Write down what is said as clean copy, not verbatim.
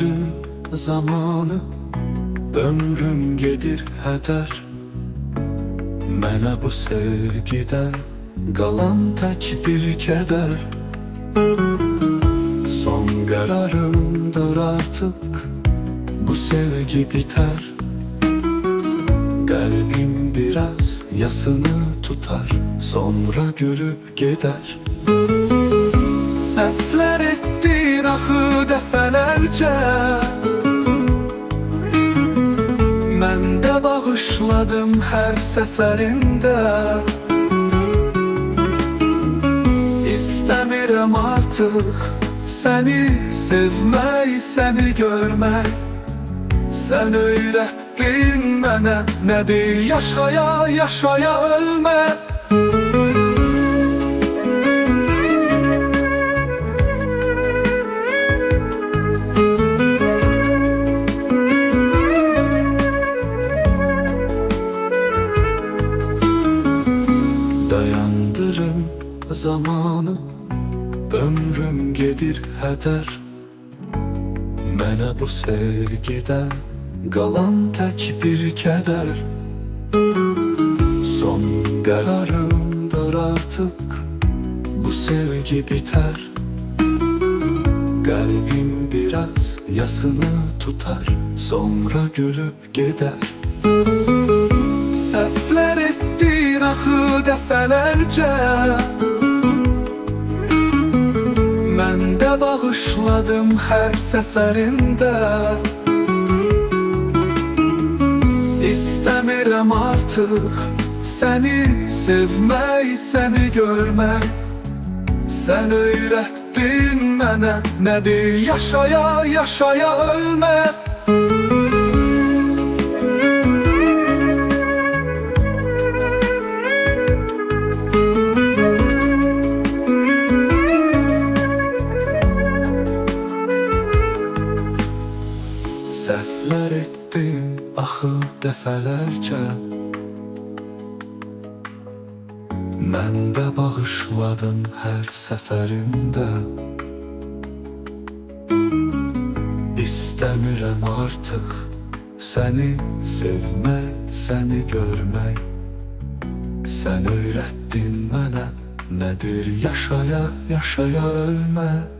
Dayandırin zamanı, ömrüm gedir hədər. Mənə bu sevgidən qalan tək bir kədər. Son qərarımdır artıq, bu sevgi biter. Qəlbim biraz yasını tutar, sonra gülüb gedər. Səhvlər etdin axı dəfələrcə, mən də bağışladım hər səfərində. İstəmirəm artıq səni sevmək, səni görmək. Sən öyrətdin mənə nədir yaşaya, yaşaya ölmək. Dayandırın zamanı, ömrüm gedir hədər. Mənə bu sevgidən qalan tək bir kədər. Son qərarımdır artıq, bu sevgi biter. Qəlbim biraz yasını tutar, sonra gülüb gedər. Səhvlər etdin axı dəfələrcə, mən də bağışladım hər səfərində. İstəmirəm artıq səni sevmək, səni görmək. Sən öyrətdin mənə nədir yaşaya, yaşaya ölmək. Səhvlər etdim axı dəfələrcə, mən də bağışladım hər səfərimdə. İstəmirəm artıq səni sevmək, səni görmək. Sən öyrətdin mənə nədir yaşaya, yaşaya ölmək.